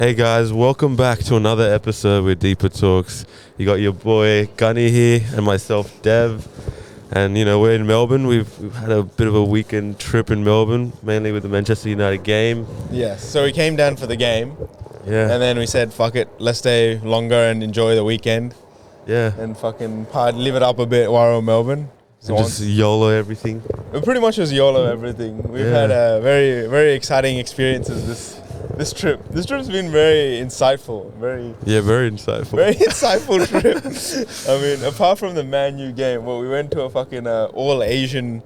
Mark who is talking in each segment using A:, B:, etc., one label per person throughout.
A: Hey guys, welcome back to another episode with Deeper Talks. You got your boy Gunny here and myself Dev. And we're in Melbourne. We've had a bit of a weekend trip in Melbourne, mainly with the Manchester United game.
B: Yes, so we came down for the game.
A: Yeah.
B: And then we said, fuck it, let's stay longer and enjoy the weekend.
A: Yeah.
B: And fucking live it up a bit while we're in Melbourne.
A: So just YOLO everything.
B: It pretty much was YOLO everything. We've had very, very exciting experiences this trip. This trip's been very insightful. Very
A: insightful.
B: Very insightful trip. I mean, apart from the Man U game, we went to a fucking all-Asian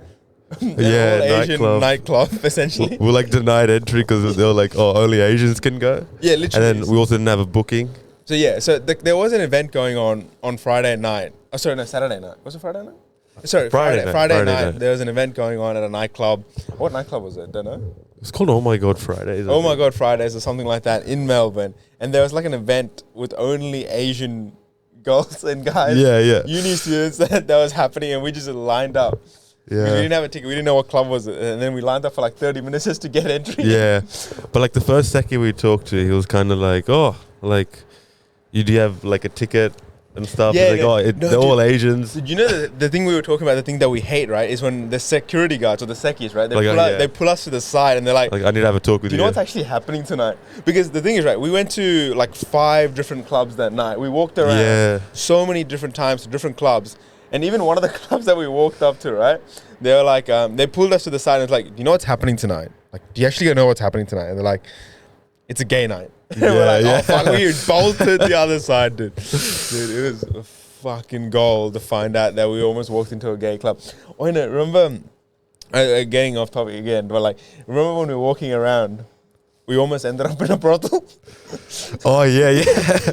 B: nightclub, essentially.
A: We like denied entry because they were like, oh, only Asians can go.
B: Yeah, literally.
A: And then we also didn't have a booking.
B: So there was an event going on Friday night. Oh, sorry, no, Saturday night. Was it Friday night? Sorry, Friday night. There was an event going on at a nightclub. What nightclub was it? Don't know.
A: It's called Oh My God Fridays.
B: Oh My God Fridays or something like that in Melbourne. And there was like an event with only Asian girls and guys.
A: Yeah.
B: Uni students that was happening, and we just lined up.
A: Yeah.
B: We didn't have a ticket. We didn't know what club was it. And then we lined up for like 30 minutes just to get entry.
A: Yeah. But like the first second we talked to, he was kind of like, oh, like, do you have like a ticket and stuff?
B: Yeah,
A: they're all Asians.
B: Did you know the thing we were talking about, the thing that we hate, right, is when the security guards or the seckies, right, they pull us to the side and they're like,
A: I need to have a talk with you.
B: Do you know what's actually happening tonight? Because the thing is, right, we went to like 5 different clubs that night. We walked around so many different times to different clubs. And even one of the clubs that we walked up to, right, they were like, they pulled us to the side and it's like, do you know what's happening tonight? Like, do you actually know what's happening tonight? And they're like, it's a gay night. And we're like, oh, fuck, we bolted the other side, dude. Dude, it was a fucking goal to find out that we almost walked into a gay club. Oh, no, remember, getting off topic again, but like, remember when we were walking around, we almost ended up in a brothel?
A: Oh, yeah.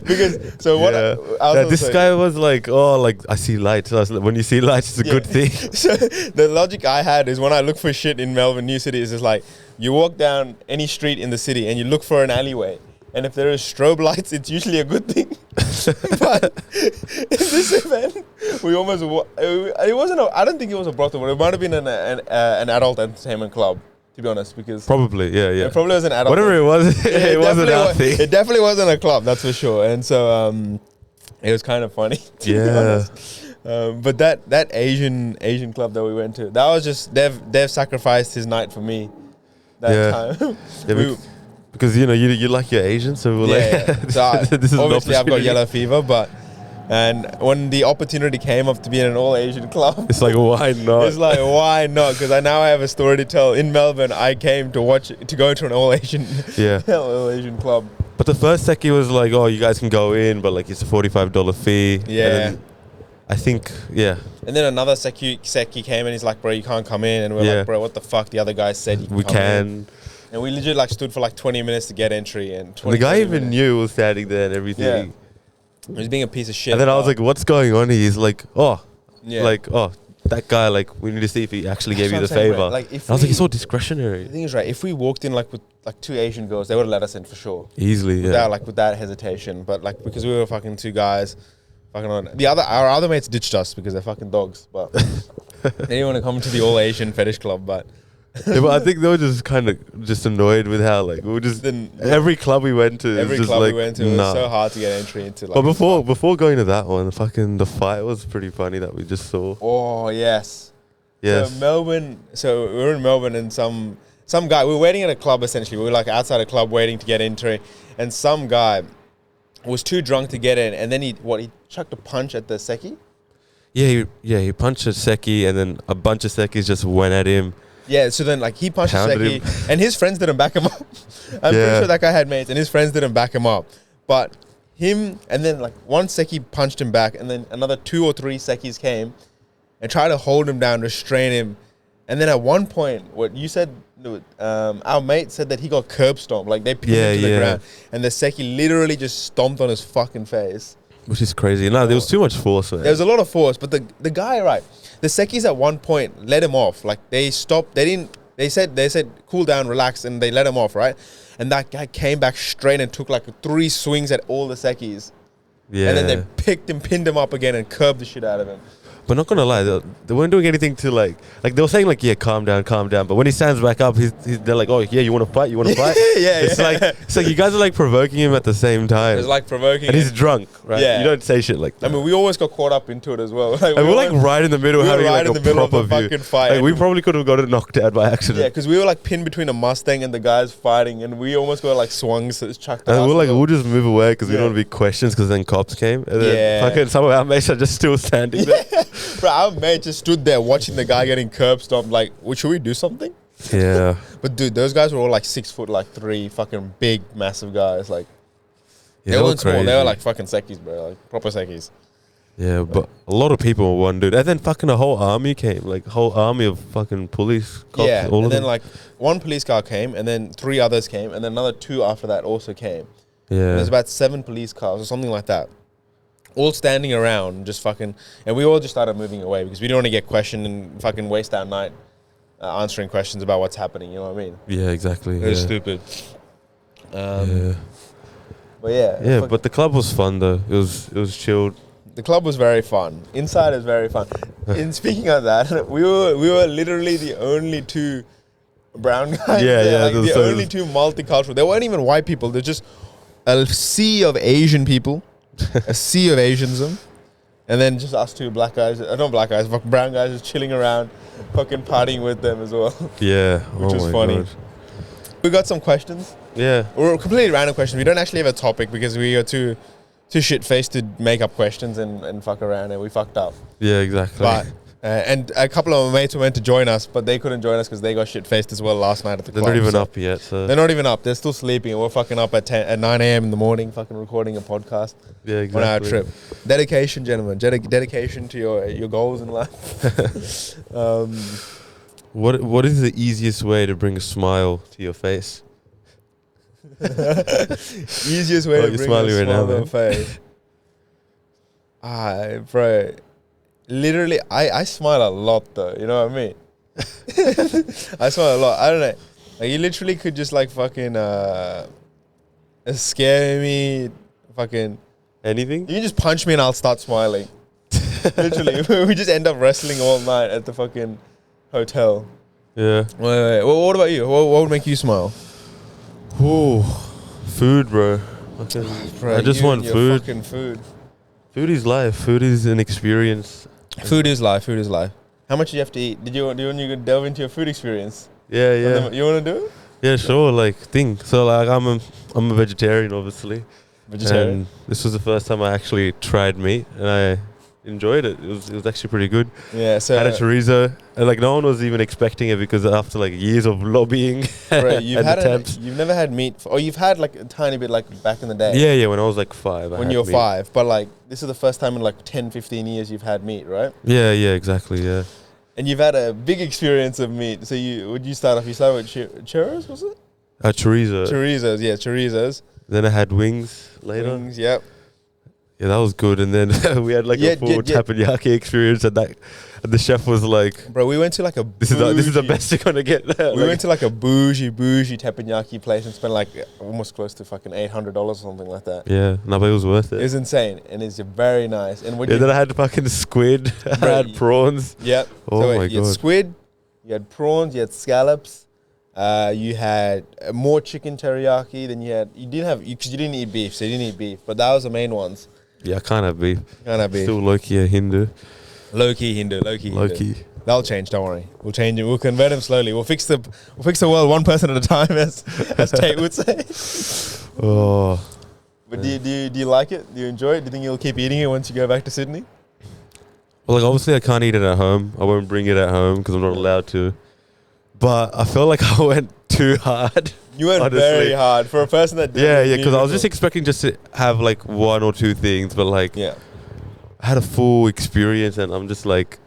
B: Because, so what?
A: This guy was like, oh, like, I see lights. I was like, when you see lights, it's a good thing.
B: So the logic I had is when I look for shit in Melbourne, new city, is just like, you walk down any street in the city and you look for an alleyway. And if there is strobe lights, it's usually a good thing. But in this event, we almost, it wasn't, I don't think it was a brothel, but it might have been an adult entertainment club, to be honest, because...
A: Probably, yeah.
B: It probably was an adult.
A: Whatever it was, it wasn't our thing.
B: It definitely wasn't a club, that's for sure. And so it was kind of funny, to be honest. But that Asian club that we went to, that was just, Dev sacrificed his night for me that time.
A: Yeah, because you like your Asian, so we're like,
B: so
A: this is
B: obviously I've got yellow fever, and when the opportunity came up to be in an all Asian club,
A: it's like, why not?
B: It's like, why not? Because now I have a story to tell. In Melbourne, I came to go to an all Asian club.
A: But the first secchi was like, oh, you guys can go in, but like it's a $45 fee.
B: Yeah.
A: And then I think, yeah.
B: And then another secchi came and he's like, bro, you can't come in. And we're like, bro, what the fuck? The other guy said we can. And we legit like stood for like 20 minutes to get entry. And
A: the guy even knew was standing there and everything.
B: Yeah. He was being a piece of shit.
A: And then I was like, what's going on here? He's like, that guy, like, we need to see if he actually gave you the favor. Like, I was like, it's so discretionary.
B: The thing is, right, if we walked in like with like 2 Asian girls, they would have let us in for sure.
A: Easily,
B: without hesitation. But like, because we were fucking 2 guys, fucking on. Our other mates ditched us because they're fucking dogs. But they didn't want to come to the all Asian fetish club, but...
A: But I think they were just kind of just annoyed with how like we were just every club we went to.
B: It was so hard to get entry into. Like,
A: but before going to that one, the fight was pretty funny that we just saw.
B: Oh yes. So Melbourne. So we were in Melbourne and some guy. We were waiting at a club essentially. We were like outside a club waiting to get entry, and some guy was too drunk to get in, and then he chucked a punch at the secchi.
A: He punched a secchi, and then a bunch of seccos just went at him.
B: Yeah, so then like he punched Seki and his friends didn't back him up. I'm pretty sure that guy had mates and his friends didn't back him up. But him, and then like one Seki punched him back and then another 2 or 3 Sekis came and tried to hold him down, restrain him. And then at one point, what you said, our mate said that he got curb stomped. Like they pinned him to the ground. And the Seki literally just stomped on his fucking face.
A: Which is crazy. No, there was too much force. Man.
B: There was a lot of force. But the guy, right, the Sekis at one point let him off. Like they stopped. They said cool down, relax, and they let him off, right? And that guy came back straight and took like 3 swings at all the Sekis. Yeah. And then they pinned him up again and curbed the shit out of him.
A: But not gonna lie, they weren't doing anything to like they were saying like, yeah, calm down. But when he stands back up, they're like, oh yeah, you want to fight? It's like you guys are like provoking him at the same time.
B: It's like provoking,
A: and he's drunk, right?
B: Yeah,
A: you don't say shit like that.
B: I mean, we always got caught up into it as well. Like,
A: and we're like right in the middle, having like a proper view.
B: Fucking fight.
A: Like, we probably could have got it knocked out by accident.
B: Yeah, because we were like pinned between a Mustang and the guys fighting, and we almost got like swung, so it's chucked.
A: And we're like, we'll just move away because we don't want to be questions. Because then cops came, and then fucking some of our mates are just still standing there.
B: Bro, our mate just stood there watching the guy getting curb stomped. Like, well, should we do something?
A: Yeah.
B: But dude, those guys were all like 6 foot, like 3 fucking big, massive guys. Like,
A: yeah,
B: they weren't small. They were like fucking sekis, bro. Like proper sekis.
A: Yeah, but a lot of people were one dude. And then fucking a whole army came. Like a whole army of fucking police cops.
B: Yeah,
A: all
B: and
A: of
B: then
A: them.
B: like 1 police car came, and then 3 others came, and then another 2 after that also came.
A: Yeah.
B: And there's about 7 police cars or something like that. All standing around, just fucking, and we all just started moving away because we didn't want to get questioned and fucking waste our night answering questions about what's happening. You know what I mean?
A: Yeah, exactly.
B: It was stupid.
A: Yeah.
B: But yeah.
A: Yeah, but the club was fun though. It was chilled.
B: The club was very fun. Inside is very fun. In speaking of that, we were literally the only 2 brown guys.
A: Yeah,
B: there,
A: yeah.
B: like the only 2 multicultural. There weren't even white people. They're just a sea of Asian people. A sea of Asianism, and then just us 2 black guys, not black guys, but brown guys just chilling around, fucking partying with them as well.
A: Yeah,
B: which was funny. God. We got some questions.
A: Yeah,
B: we're completely random questions. We don't actually have a topic because we are too shit faced to make up questions and fuck around, and we fucked up.
A: Yeah, exactly.
B: But and a couple of our mates were meant to join us, but they couldn't join us because they got shit faced as well last night at the club.
A: They're not even up yet. So.
B: They're not even up. They're still sleeping, and we're fucking up at 9 a.m. in the morning, fucking recording a podcast.
A: Yeah, exactly.
B: On our trip. Dedication, gentlemen. Dedication to your goals in life.
A: What is the easiest way to bring a smile to your face?
B: Easiest way to bring a smile to your face. Bro. Literally, I smile a lot though. You know what I mean? I smile a lot. I don't know. Like, you literally could just like fucking scare me. Fucking
A: anything.
B: You can just punch me and I'll start smiling. Literally, we just end up wrestling all night at the fucking hotel.
A: Yeah.
B: Wait. Well, what about you? What would make you smile?
A: Ooh, food, bro.
B: Bro,
A: I just want food.
B: Fucking food.
A: Food is life. Food is an experience.
B: Food is life. Food is life. How much do you have to eat? Do you want to delve into your food experience?
A: Yeah, yeah.
B: You want to do it?
A: Yeah, sure. Like, so like I'm a vegetarian, obviously.
B: Vegetarian.
A: And this was the first time I actually tried meat, and I enjoyed it. It was actually pretty good.
B: Yeah. So
A: I had a chorizo, and like no one was even expecting it because after like years of lobbying,
B: right, you've never had meat, or you've had like a tiny bit like back in the day.
A: Yeah. When I was like 5.
B: When you were 5, but like this is the first time in like 10, 15 years you've had meat, right?
A: Yeah, exactly, yeah.
B: And you've had a big experience of meat. So would you start off? You started with churros, was it?
A: Chorizo.
B: Chorizos.
A: Then I had wings later.
B: Wings, yep.
A: Yeah, that was good. And then we had like a full teppanyaki experience, and the chef was like,
B: "Bro, we went to like a
A: this is the best you're gonna get."
B: We went to like a bougie teppanyaki place and spent like almost close to fucking $800 or something like that.
A: Yeah, no, but it was worth it.
B: It was insane, and it's very nice. And
A: then I had fucking squid. I had prawns.
B: Yep.
A: Oh my god.
B: You had squid, you had prawns, you had scallops. You had more chicken teriyaki than you didn't because you didn't eat beef, so you didn't eat beef. But that was the main ones.
A: Yeah, I can't have beef. Still low-key a Hindu.
B: Low-key Hindu. That'll change, don't worry. We'll change it. We'll convert him slowly. We'll fix the world one person at a time, as Tate would say.
A: Oh.
B: But do you like it? Do you enjoy it? Do you think you'll keep eating it once you go back to Sydney?
A: Well, like obviously I can't eat it at home. I won't bring it at home because I'm not allowed to. But I felt like I went too hard.
B: You went very hard for a person that did.
A: Yeah, because I was just expecting just to have like 1 or 2 things, but like I had a full experience, and I'm just like,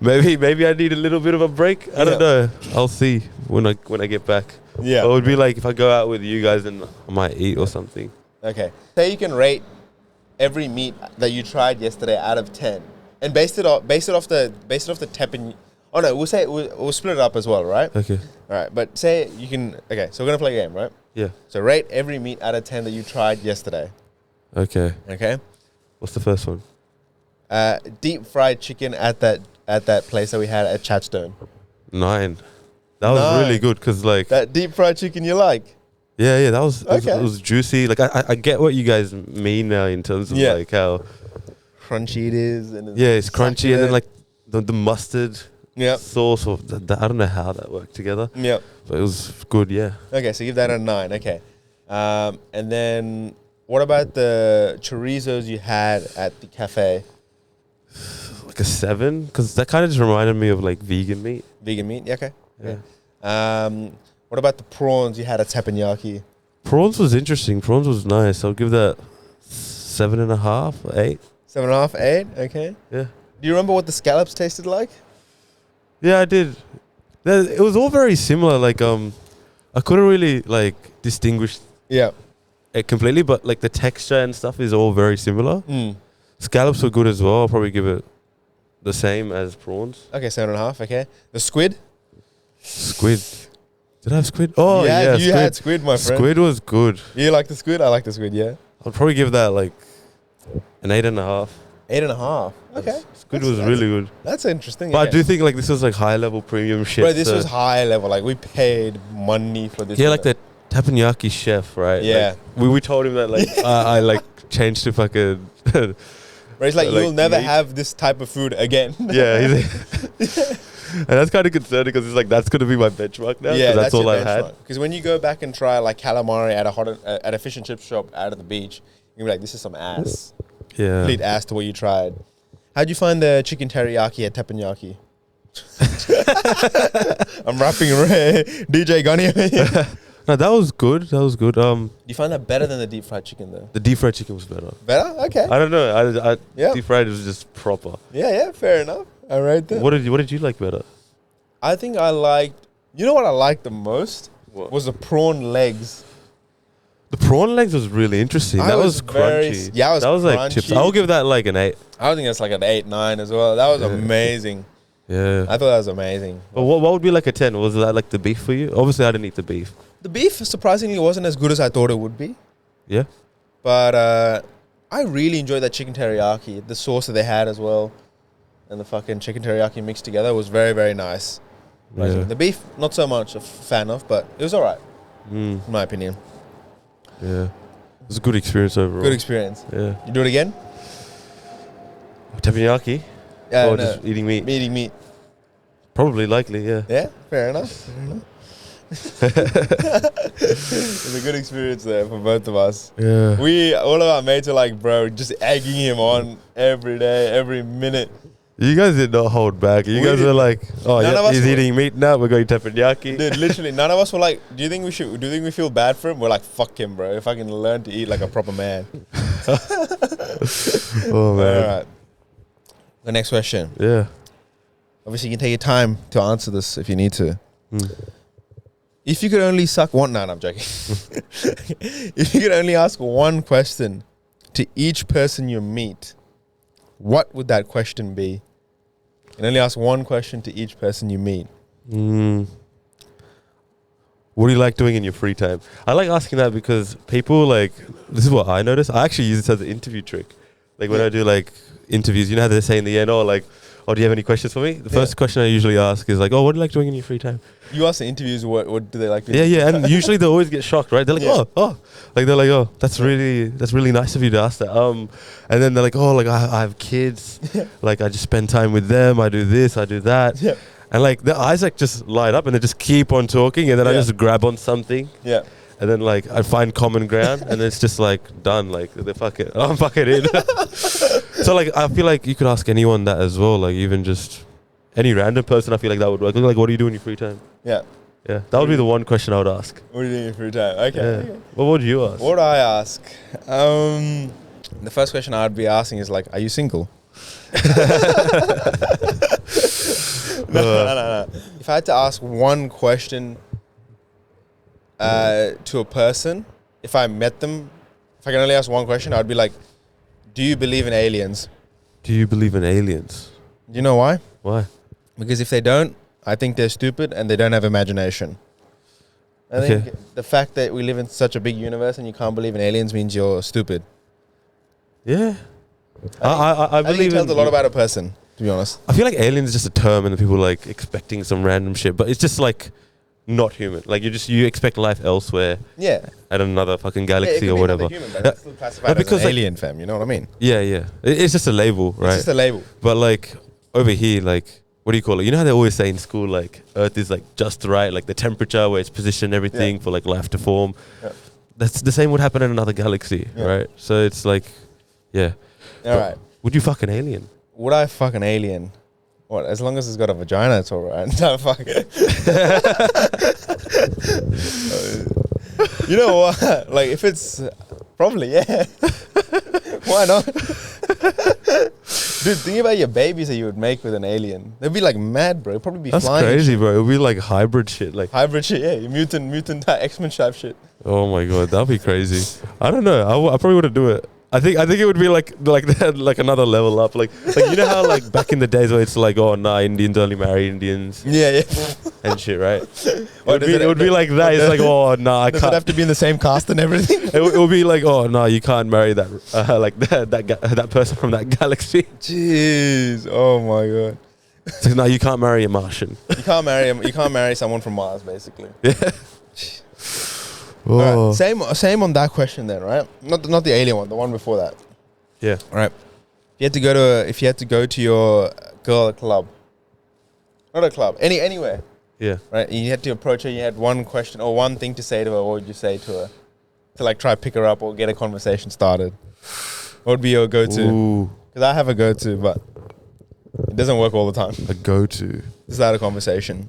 A: maybe I need a little bit of a break. I don't know. I'll see when I get back. Yeah, it would be like if I go out with you guys, then I might eat or something.
B: Okay, say you can rate every meat that you tried yesterday out of 10, and base it off the teppanyaki. Oh no, we'll split it up as well, right?
A: Okay.
B: All right, but say you can. Okay, so we're gonna play a game, right?
A: Yeah.
B: So rate every meat out of 10 that you tried yesterday.
A: Okay.
B: Okay.
A: What's the first one?
B: Deep fried chicken at that place that we had at Chatstone.
A: 9. That was
B: 9.
A: really good because like
B: That deep fried chicken you like?
A: yeah, that was
B: Okay.
A: it was juicy. Like I get what you guys mean now in terms of like how
B: crunchy it is. And
A: it's crunchy, and then like the mustard sauce or I don't know how that worked together.
B: Yep.
A: But it was good. Yeah.
B: Okay, so give that a 9. Okay. And then what about the chorizos you had at the cafe?
A: Like a 7, because that kind of just reminded me of like vegan meat.
B: Vegan meat. Yeah, okay.
A: Yeah.
B: What about the prawns you had at teppanyaki?
A: Prawns was interesting. Prawns was nice. I'll give that 7.5 or 8.
B: 7.5, 8. Okay.
A: Yeah.
B: Do you remember what the scallops tasted like?
A: Yeah, I did. It was all very similar. Like I couldn't really like distinguish it completely, but like the texture and stuff is all very similar. Scallops were good as well. I'll probably give it the same as prawns.
B: Okay, 7.5. Okay. The squid?
A: Squid. Did I have squid? Oh, yeah.
B: You had squid, my friend.
A: Squid was good.
B: You like the squid? I like the squid, yeah.
A: I'll probably give that like an 8.5.
B: 8.5. Okay.
A: Squid was really good.
B: That's interesting.
A: But I do think like this was like high level premium shit.
B: Bro, this was high level. Like we paid money for this.
A: Yeah, like the teppanyaki chef, right?
B: Yeah.
A: Like, we told him that like I like changed to fucking.
B: Bro, it's like you'll never
A: meat.
B: have this type of food again.
A: Yeah. And that's kind of concerning because it's like that's gonna be my benchmark now.
B: Yeah,
A: that's all I've had.
B: Because when you go back and try like calamari at a fish and chip shop out of the beach, you'll be like, this is some ass.
A: Yeah.
B: Complete ass to what you tried. How'd you find the chicken teriyaki at teppanyaki? I'm rapping DJ Gunny.
A: No, that was good. That was good.
B: Do you find that better than the deep fried chicken though?
A: The deep fried chicken was better.
B: Better? Okay.
A: I don't know. Deep fried was just proper.
B: Yeah, fair enough. All right then.
A: What did you like better?
B: I think I liked. You know what I liked the most?
A: What?
B: Was the prawn legs.
A: The prawn legs was really interesting. That was crunchy.
B: Yeah,
A: that was like chips. I'll give that like an 8.
B: I think that's like an 8, 9 as well. That was amazing.
A: Yeah.
B: I thought that was amazing.
A: But what would be like a 10? Was that like the beef for you? Obviously, I didn't eat the beef.
B: The beef surprisingly wasn't as good as I thought it would be.
A: Yeah.
B: But I really enjoyed that chicken teriyaki. The sauce that they had as well. And the fucking chicken teriyaki mixed together was very, very nice.
A: Yeah.
B: The beef, not so much a fan of, but it was all right, in my opinion.
A: Yeah. It was a good experience overall.
B: Good experience.
A: Yeah.
B: You do it again?
A: Teppanyaki?
B: Yeah,
A: or just eating meat?
B: Eating meat.
A: Probably, likely, yeah.
B: Yeah, fair enough. It was a good experience there for both of us.
A: Yeah.
B: All of our mates are like, bro, just egging him on every day, every minute.
A: You guys did not hold back. You guys were like, oh, yeah, he's eating meat now. We're going teppanyaki.
B: Dude, literally, none of us were like, do you think we feel bad for him? We're like, fuck him, bro. If I can learn to eat like a proper man.
A: Oh, man.
B: All right. The next question.
A: Yeah.
B: Obviously, you can take your time to answer this if you need to. If you could only suck one... No, I'm joking. If you could only ask one question to each person you meet, what would that question be? You can only ask one question to each person you meet.
A: What do you like doing in your free time? I like asking that because people like... This is what I notice. I actually use it as an interview trick. Like when I do like interviews, you know how they say in the end, oh, do you have any questions for me? The first question I usually ask is like, oh, what do you like doing in your free time?
B: You ask the interviews, what do they like?
A: Yeah, and usually they always get shocked, right? They're like, oh, like they're like, oh, that's really nice of you to ask that. And then they're like, oh, like I have kids, like I just spend time with them. I do this, I do that, and like their eyes like just light up, and they just keep on talking, and then I just grab on something, and then like I find common ground, and it's just like done. Like they I'm fucking in. So like I feel like you could ask anyone that as well, like even just any random person. I feel like that would work. Like what do you do in your free time? Yeah, that would be the one question I would ask.
B: What are you doing in your free time? Okay.
A: What would you ask?
B: What would I ask? The first question I would be asking is like, are you single? No. If I had to ask one question to a person, if I met them, if I can only ask one question, I'd be like, do you believe in aliens?
A: Do you believe in aliens?
B: Do you know why?
A: Why?
B: Because if they don't, I think they're stupid and they don't have imagination. I think the fact that we live in such a big universe and you can't believe in aliens means you're stupid.
A: Yeah. I
B: I think
A: believe
B: it tells
A: in,
B: a lot about a person, to be honest.
A: I feel like alien is just a term and people like expecting some random shit, but it's just like not human. Like you expect life elsewhere.
B: Yeah.
A: At another fucking galaxy
B: It could
A: or
B: be
A: whatever.
B: Human, but it's still classified
A: because
B: as an
A: like,
B: alien, fam. You know what I mean?
A: Yeah. It's just a label, right?
B: It's just a label.
A: But like over here, like what do you call it? You know how they always say in school, like Earth is like just right, like the temperature, where it's positioned, everything for like life to form.
B: Yeah.
A: That's the same would happen in another galaxy, right? So it's like, yeah.
B: All right.
A: Would you fuck an alien?
B: Would I fuck an alien? What? As long as it's got a vagina, it's alright. No, fuck it. You know what? Like, if it's probably, yeah. Why not? Dude, think about your babies that you would make with an alien. They'd be like mad, bro. It'd probably be
A: That's
B: flying.
A: That's crazy, bro. It would be like hybrid shit. Like
B: hybrid shit, yeah. Mutant X-Men type shit.
A: Oh my god, that'd be crazy. I don't know. I probably wouldn't do it. I think it would be like that, like another level up. Like you know how like back in the days where it's like, oh nah, Indians only marry Indians.
B: Yeah.
A: And shit, right? It would be like that. It's like, oh nah, I can't.
B: Does it have to be in the same cast and everything?
A: It would be like, oh no, you can't marry that like that person from that galaxy.
B: Jeez, oh my god.
A: It's like, no, you can't marry a Martian.
B: You can't marry him. You can't marry someone from Mars, basically.
A: Yeah.
B: Right. Same on that question then, right? Not the alien one, the one before that.
A: Yeah.
B: All right. If you had to go to your girl club, not a club, anywhere.
A: Yeah.
B: Right. And you had to approach her. You had one question or one thing to say to her. What would you say to her to like try pick her up or get a conversation started? What would be your go-to? Because I have a go-to, but it doesn't work all the time.
A: A go-to.
B: Start a conversation.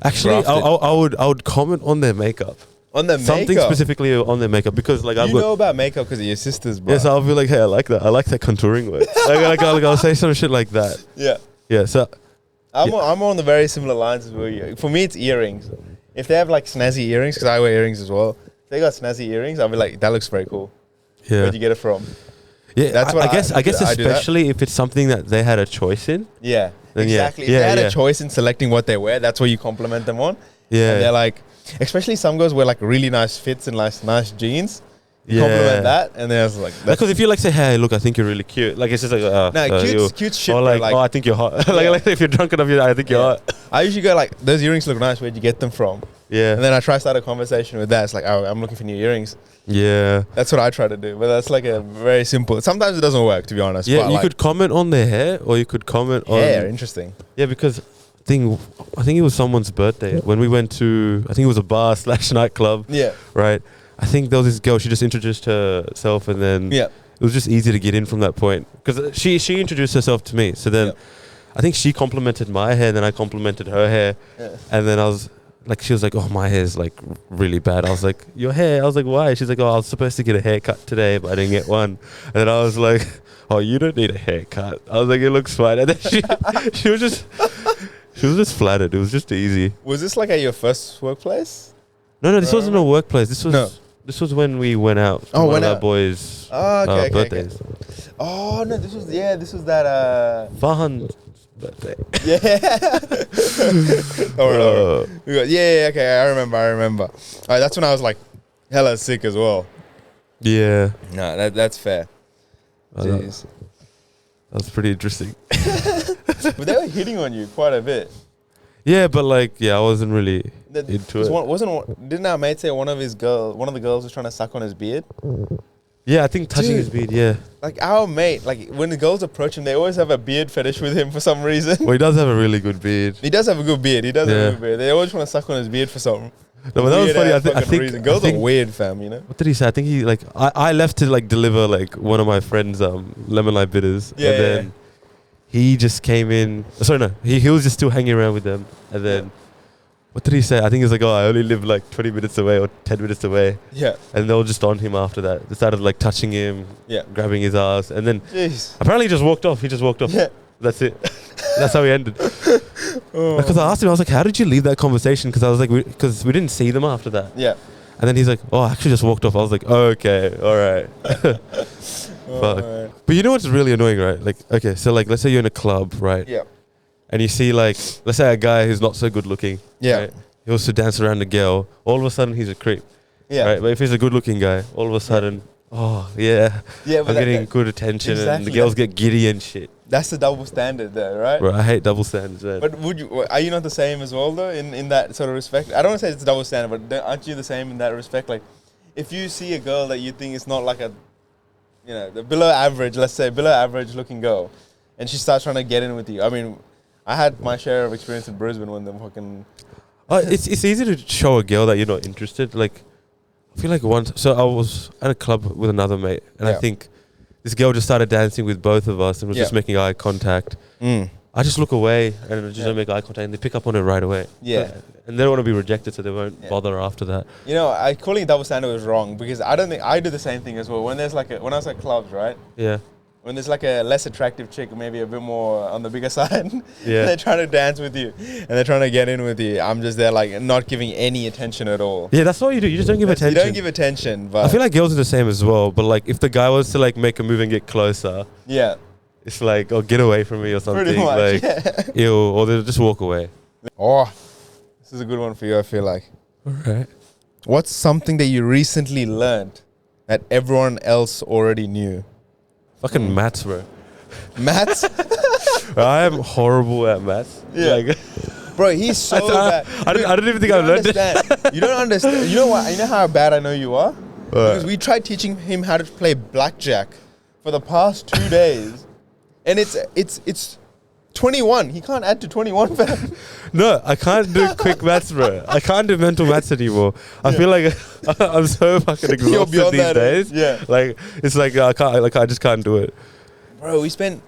A: Actually, I would comment on their makeup.
B: On their
A: Something
B: makeup?
A: Specifically on their makeup because like
B: know about makeup because of your sisters, bro.
A: Yes, I'll be like, hey, I like that. I like that contouring work. I'll say some shit like that.
B: Yeah.
A: Yeah. So
B: I'm on the very similar lines as you. For me, it's earrings. If they have like snazzy earrings, because I wear earrings as well. If they got snazzy earrings, I'll be like, that looks very cool.
A: Yeah.
B: Where'd you get it from?
A: Yeah. That's what I guess especially if it's something that they had a choice in.
B: Yeah.
A: Then
B: exactly. If they had a choice in selecting what they wear, that's what you compliment them on.
A: Yeah.
B: And they're like, especially some girls wear like really nice fits and nice jeans. You compliment that, and then I was like,
A: because if you like say, hey, look, I think you're really cute. Like it's just like,
B: cute shit.
A: Or like, oh, I think you're hot. like if you're drunk enough, I think you're hot.
B: I usually go like, those earrings look nice. Where'd you get them from?
A: Yeah.
B: And then I try to start a conversation with that. It's like, oh, I'm looking for new earrings.
A: Yeah.
B: That's what I try to do. But that's like a very simple. Sometimes it doesn't work, to be honest.
A: Yeah,
B: but
A: you
B: like,
A: could comment on their hair, or you could comment on
B: hair. Interesting.
A: Yeah, because I think it was someone's birthday when we went to, I think it was a bar / nightclub.
B: Yeah.
A: Right. I think there was this girl. She just introduced herself, and then it was just easy to get in from that point because she introduced herself to me. So then, I think she complimented my hair, then I complimented her hair, and then I was like, she was like, "Oh, my hair's like really bad." I was like, "Your hair?" I was like, "Why?" She's like, "Oh, I was supposed to get a haircut today, but I didn't get one." And then I was like, "Oh, you don't need a haircut." I was like, "It looks fine." And then she was just flattered. It was just easy.
B: Was this like at your first workplace?
A: No, this wasn't a workplace. This was when we went out.
B: Oh,
A: one of our boys' birthdays.
B: Okay. Oh no, this was that.
A: Farhan's birthday.
B: Yeah. Okay, I remember. All right, that's when I was like hella sick as well.
A: Yeah.
B: No, that's fair. Jeez.
A: That's pretty interesting.
B: But they were hitting on you quite a bit.
A: Yeah, but I wasn't really into it.
B: Didn't our mate say one of the girls was trying to suck on his beard?
A: Yeah, I think touching his beard, yeah.
B: Like our mate, like when the girls approach him, they always have a beard fetish with him for some reason.
A: Well, he does have a really good beard.
B: He does have a good beard. They always want to suck on his beard for something.
A: No, but that was funny. I think
B: girls are weird, fam. You know.
A: What did he say? I think he I left to deliver one of my friends' lemon lime bitters, and then he just came in. Sorry, no, he was just still hanging around with them, and then. What did he say? I think he was like, oh, I only live 20 minutes away or 10 minutes away.
B: Yeah.
A: And they were just on him after that. They started touching him, grabbing his ass. And then apparently he just walked off. Yeah. That's it. That's how he ended. Because I asked him, I was like, how did you leave that conversation? Because I was like, because we didn't see them after that.
B: Yeah.
A: And then he's like, oh, I actually just walked off. I was like, oh, okay, all right. Fuck. Right. But you know what's really annoying, right? Okay, so let's say you're in a club, right?
B: Yeah.
A: And you see let's say a guy who's not so good looking.
B: Yeah.
A: Right? He wants to dance around a girl. All of a sudden he's a creep.
B: Yeah.
A: Right? But if he's a good looking guy, all of a sudden, Oh yeah,
B: Yeah, but
A: I'm getting good attention, and the
B: exactly.
A: girls get giddy and shit.
B: That's the double standard there, right?
A: Bro, I hate double standards, man.
B: But are you not the same as well though in that sort of respect? I don't want to say it's double standard, but aren't you the same in that respect? Like, if you see a girl that you think is not like a, the below average, let's say below average looking girl, and she starts trying to get in with you. I mean, I had my share of experience in Brisbane when them fucking.
A: It's easy to show a girl that you're not interested. Like, I feel like once. So I was at a club with another mate, and I think this girl just started dancing with both of us and was just making eye contact. I just look away and just don't make eye contact, and they pick up on it right away.
B: Yeah.
A: And they don't want to be rejected, so they won't bother after that.
B: Calling double standard was wrong because I don't think I do the same thing as well. When there's when I was at clubs, right?
A: Yeah.
B: When there's like a less attractive chick, maybe a bit more on the bigger side,
A: yeah,
B: they're trying to dance with you and they're trying to get in with you. I'm just there like not giving any attention at all.
A: Yeah, that's what you do. You just don't give attention.
B: You don't give attention. But
A: I feel like girls are the same as well. But like, if the guy was to like make a move and get closer, it's like, oh, get away from me or something.
B: Pretty much,
A: like, ew, or they'll just walk away.
B: Oh, this is a good one for you. I feel like.
A: All right.
B: What's something that you recently learned that everyone else already knew?
A: Fucking maths, bro.
B: Maths?
A: I am horrible at maths.
B: Yeah.
A: Like,
B: bro, he's so bad.
A: I don't even think I've learned it.
B: You don't understand. You know what? You know how bad I know you are? Because we tried teaching him how to play blackjack for the past 2 days. And it's 21. He can't add to 21, fam.
A: No, I can't do quick maths, bro. I can't do mental maths anymore. I feel like I'm so fucking exhausted these days.
B: Yeah.
A: Like, it's like I just can't do it.
B: Bro, we spent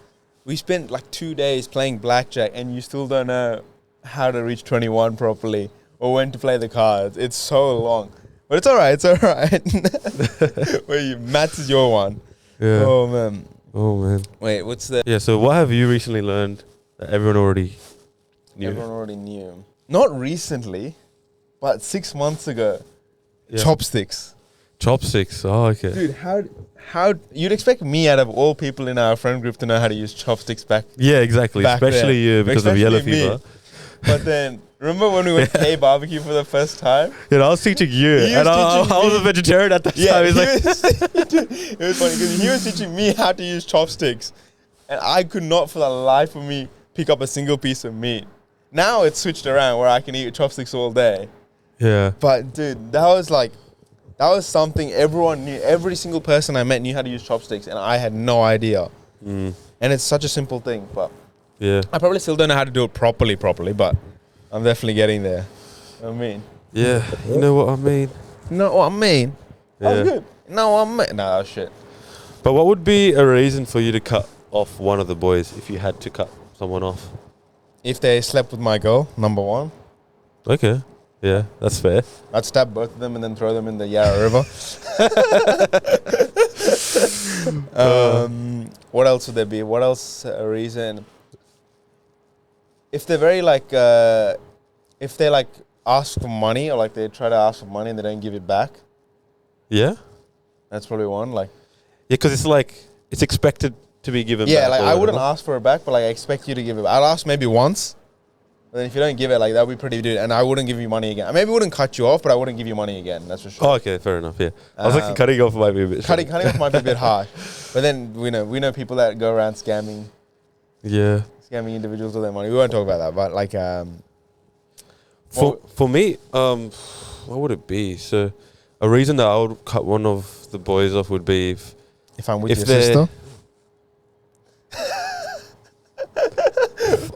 B: like 2 days playing blackjack and you still don't know how to reach 21 properly or when to play the cards. It's so long. But it's alright, maths is your one.
A: Yeah.
B: Oh man. Wait, what's the...
A: Yeah, so what have you recently learned that everyone already knew?
B: Everyone already knew. Not recently, but 6 months ago.
A: Yeah.
B: Chopsticks.
A: Chopsticks, oh, okay.
B: Dude, how you'd expect me out of all people in our friend group to know how to use chopsticks back.
A: Yeah, exactly. Especially you because of yellow fever.
B: But then, remember when we went to K barbecue for the first time?
A: Yeah, I was teaching you, and I was a vegetarian at that time.
B: It was funny because he was teaching me how to use chopsticks, and I could not for the life of me pick up a single piece of meat. Now it's switched around where I can eat chopsticks all day.
A: Yeah.
B: But dude, that was something everyone knew. Every single person I met knew how to use chopsticks, and I had no idea. And it's such a simple thing, but
A: yeah,
B: I probably still don't know how to do it properly, but I'm definitely getting there. I mean.
A: Yeah, you know what I mean?
B: Know what I mean?
A: Yeah.
B: That was good. No, I mean. No, that was shit.
A: But what would be a reason for you to cut off one of the boys if you had to cut someone off?
B: If they slept with my girl, number one.
A: Okay. Yeah, that's fair.
B: I'd stab both of them and then throw them in the Yarra River. What else would there be? What else a reason? If they're very if they ask for money or they try to ask for money and they don't give it back.
A: Yeah?
B: That's probably one.
A: Yeah, because it's expected to be given back.
B: Yeah, I wouldn't ask for it back, but I expect you to give it back. I'll ask maybe once. But then if you don't give it, that would be pretty dude. And I wouldn't give you money again. I maybe wouldn't cut you off, but I wouldn't give you money again. That's for sure.
A: Oh, okay, fair enough. Yeah, I was thinking cutting off might be a bit.
B: Cutting off might be a bit harsh, but then we know people that go around scamming.
A: Yeah.
B: Scamming individuals with their money. We won't talk about that, but
A: for me, what would it be? So, a reason that I would cut one of the boys off would be
B: if I'm with your sister.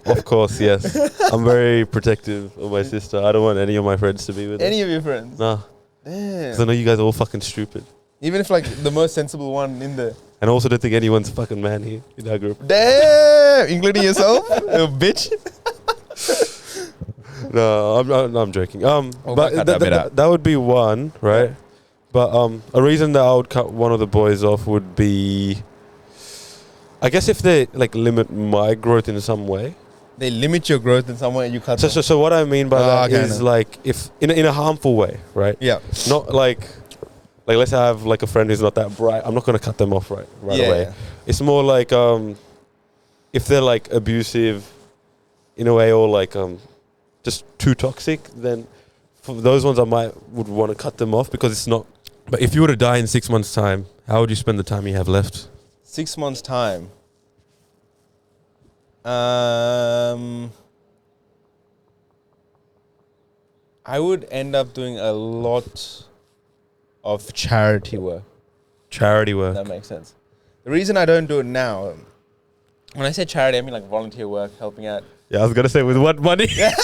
A: Of course, yes. I'm very protective of my sister. I don't want any of my friends to be with her.
B: Any of your friends?
A: Nah.
B: Damn.
A: Because I know you guys are all fucking stupid.
B: Even if the most sensible one in there.
A: And I also don't think anyone's fucking man here in our group.
B: Damn! Including yourself? You bitch.
A: No, I'm joking. But that would be one, right?
B: Yeah.
A: But a reason that I would cut one of the boys off would be, I guess if they limit my growth in some way.
B: They limit your growth in some way and you cut them.
A: So what I mean by that is if in a harmful way, right?
B: Yeah.
A: Not let's say I have a friend who's not that bright. I'm not going to cut them off right away. Yeah. It's more if they're abusive in a way or just too toxic, then for those ones would want to cut them off because it's not. But if you were to die in 6 months' time, How would you spend the time you have left?
B: 6 months' time. I would end up doing a lot of charity work.
A: Charity work.
B: That makes sense. The reason I don't do it now, when I say charity, I mean like volunteer work, helping out.
A: Yeah, I was gonna say with what money?
B: Yeah,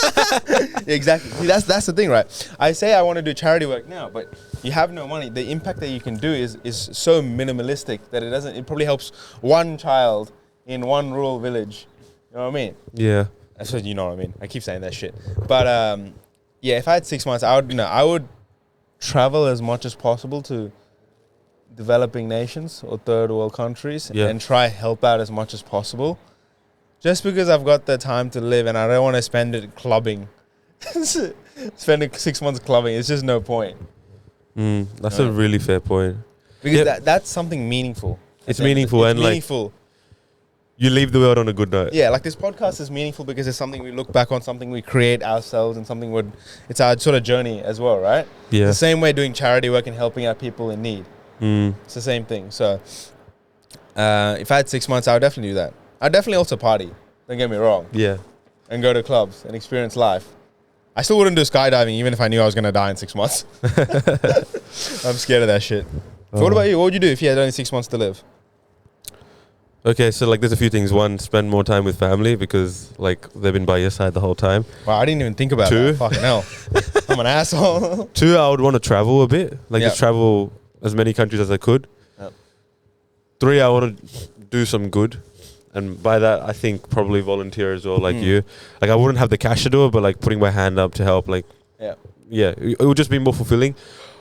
B: exactly. See, that's the thing, right? I say I want to do charity work now, but you have no money. The impact that you can do is so minimalistic that it doesn't. It probably helps one child in one rural village. You know what I mean?
A: Yeah.
B: That's what you know what I mean. I keep saying that shit, but yeah. If I had 6 months, I would travel as much as possible to developing nations or third world countries and try help out as much as possible. Just because I've got the time to live and I don't want to spend it clubbing. Spending 6 months clubbing, it's just no point.
A: That's a really fair point.
B: Because that's something meaningful.
A: It's meaningful and
B: meaningful.
A: Like you leave the world on a good note.
B: Yeah, like this podcast is meaningful because it's something we look back on, something we create ourselves, and something it's our sort of journey as well, right?
A: Yeah.
B: The same way doing charity work and helping out people in need. It's the same thing. So if I had 6 months, I would definitely do that. I'd definitely also party. Don't get me wrong.
A: Yeah.
B: And go to clubs and experience life. I still wouldn't do skydiving even if I knew I was going to die in 6 months. I'm scared of that shit. So what about you? What would you do if you had only 6 months to live?
A: Okay, so like there's a few things. One, spend more time with family because like they've been by your side the whole time.
B: Wow, I didn't even think about
A: Two.
B: that. Fucking hell. I'm an asshole.
A: Two, I would want to travel a bit. Like just travel as many countries as I could.
B: Yep.
A: Three, I want to do some good. And by that, I think probably volunteer as well, like you. Like I wouldn't have the cash to do it, but like putting my hand up to help, like, yeah, it would just be more fulfilling.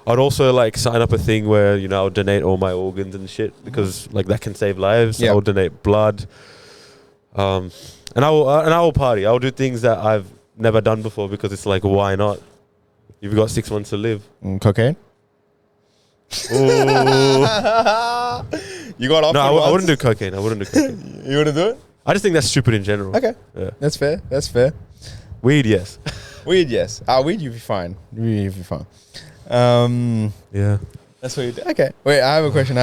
A: I'd also like sign up a thing where, you know, I'll donate all my organs and shit because like that can save lives. I'll donate blood. And I will party. I'll do things that I've never done before because it's like, why not? You've got 6 months to live.
B: Cocaine? You got off.
A: No, I wouldn't do cocaine. You wouldn't
B: do it?
A: I just think that's stupid in general.
B: Okay.
A: Yeah.
B: That's fair.
A: Weed, yes.
B: Weed, yes. Weed, you'd be fine.
A: Yeah.
B: That's what you do. Okay. Wait, I have a question.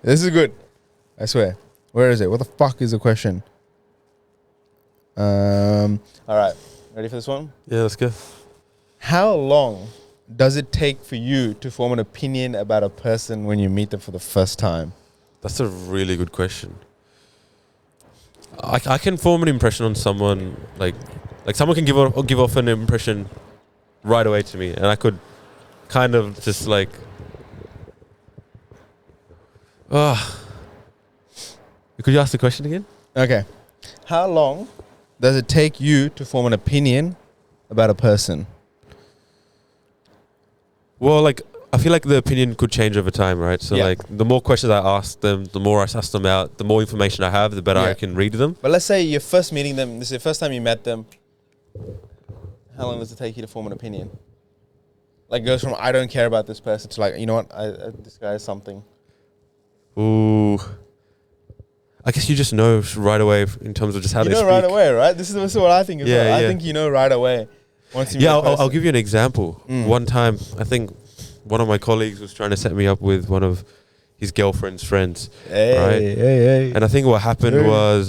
B: This is good. I swear. Where is it? What the fuck is the question? All right. Ready for this one?
A: Yeah, let's go.
B: How long does it take for you to form an opinion about a person when you meet them for the first time?
A: That's a really good question. I can form an impression on someone like someone can give off an impression right away to me, and I could kind of just like, could you ask the question again?
B: Okay. How long does it take you to form an opinion about a person?
A: Well, like, I feel like the opinion could change over time, right? So, like, the more questions I ask them, the more I suss them out, the more information I have, the better I can read them.
B: But let's say you're first meeting them, this is the first time you met them. How long does it take you to form an opinion? Like, it goes from, I don't care about this person, to like, you know what, this guy is something.
A: Ooh. I guess you just know right away in terms of just how they speak.
B: You know right away, right? This is what I think as well. I think you know right away. Once you meet a person.
A: I'll give you an example. One time, I think one of my colleagues was trying to set me up with one of his girlfriend's friends.
B: Hey.
A: And I think what happened was,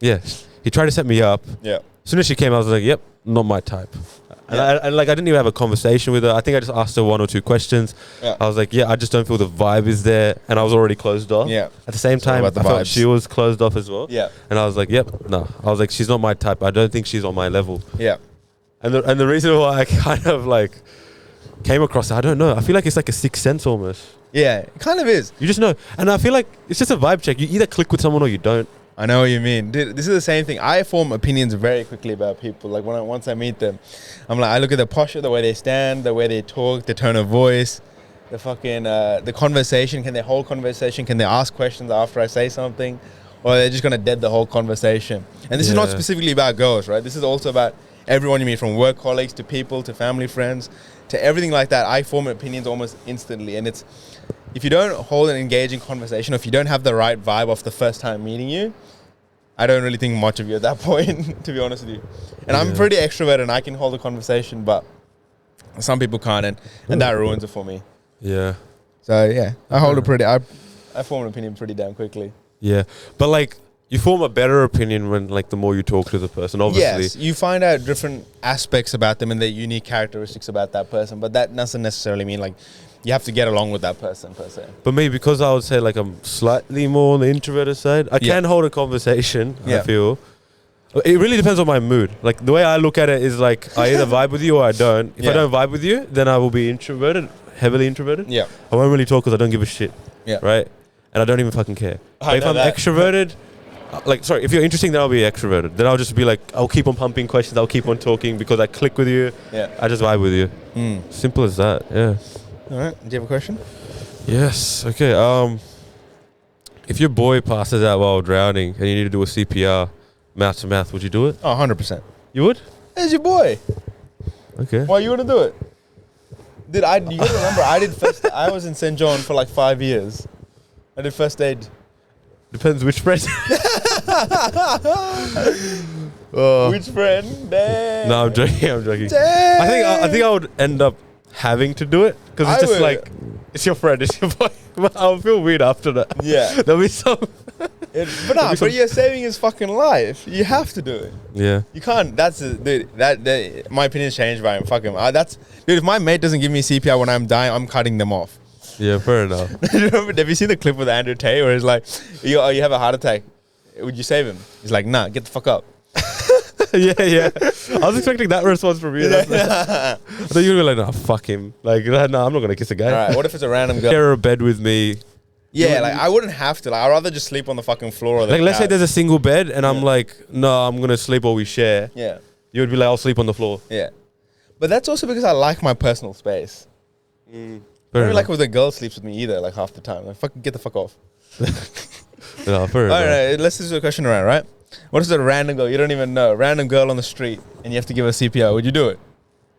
A: he tried to set me up.
B: Yeah.
A: As soon as she came, I was like, yep, not my type. And I didn't even have a conversation with her. I think I just asked her one or two questions. Yeah. I was like, I just don't feel the vibe is there. And I was already closed off. Yeah. At the same time, I felt she was closed off as well. Yeah. And I was like, yep, no. I was like, she's not my type. I don't think she's on my level. Yeah. And the reason why I kind of like came across it, I don't know. I feel like it's like a sixth sense almost. Yeah, it kind of is. You just know. And I feel like it's just a vibe check. You either click with someone or you don't.
B: I know what you mean. Dude, this is the same thing. I form opinions very quickly about people. Like once I meet them, I'm like, I look at the posture, the way they stand, the way they talk, the tone of voice, the fucking, the conversation. Can they hold conversation? Can they ask questions after I say something? Or they're just going to dead the whole conversation? And this is not specifically about girls, right? This is also about everyone you meet, from work colleagues to people to family friends to everything like that. I form opinions almost instantly. And it's, if you don't hold an engaging conversation, or if you don't have the right vibe off the first time meeting you, I don't really think much of you at that point, to be honest with you. And I'm pretty extroverted and I can hold a conversation, but some people can't, and that ruins it for me.
A: Yeah.
B: So yeah, I form an opinion pretty damn quickly.
A: Yeah, but like you form a better opinion when like the more you talk to the person. Obviously,
B: Yes, you find out different aspects about them and their unique characteristics about that person, but that doesn't necessarily mean like you have to get along with that person per se.
A: But me, because I would say like I'm slightly more on the introverted side, I can hold a conversation. I feel it really depends on my mood. Like the way I look at it is like I either vibe with you or I don't. If I don't vibe with you, then I will be introverted, heavily introverted.
B: Yeah,
A: I won't really talk because I don't give a shit.
B: Yeah,
A: right. And I don't even fucking care. But if I'm extroverted, if you're interesting, then I'll be extroverted. Then I'll just be like, I'll keep on pumping questions. I'll keep on talking because I click with you.
B: Yeah.
A: I just vibe with you. Simple as that. Yeah.
B: All right. Do you have a question?
A: Yes. Okay. If your boy passes out while drowning and you need to do a CPR, mouth to mouth, would you do it?
B: Oh, 100%.
A: You would?
B: It's your boy.
A: Okay.
B: Why you want to do it? You gotta remember, I was in St. John for like 5 years. I did first aid.
A: Depends which friend.
B: Which friend? Damn.
A: No, I'm joking. I'm joking.
B: Damn.
A: I think I would end up having to do it because it's just like it's your friend, it's your boy. I'll feel weird after that.
B: Yeah.
A: There'll be some.
B: But you're saving his fucking life. You have to do it.
A: Yeah.
B: You can't. My opinion's changed by him. Fuck him. Dude, if my mate doesn't give me CPR when I'm dying, I'm cutting them off.
A: Yeah, fair enough.
B: Have you seen the clip with Andrew Tate where he's like, you have a heart attack. Would you save him? He's like, nah, get the fuck up.
A: yeah. I was expecting that response from you. I thought you would be like, nah, fuck him. Like, nah, I'm not going to kiss a guy.
B: All right, what if it's a random girl?
A: Share a bed with me.
B: Yeah, like, I wouldn't have to. Like, I'd rather just sleep on the fucking floor. Or the
A: like, let's say there's a single bed and I'm like, no, I'm going to sleep or we share.
B: Yeah.
A: You would be like, I'll sleep on the floor.
B: Yeah. But that's also because I like my personal space. I don't like when the girl sleeps with me either, like half the time. Like, fucking get the fuck off.
A: No, fair enough.
B: All right, let's just do a question around, right? What is a random girl you don't even know? Random girl on the street and you have to give her CPR. Would you do it?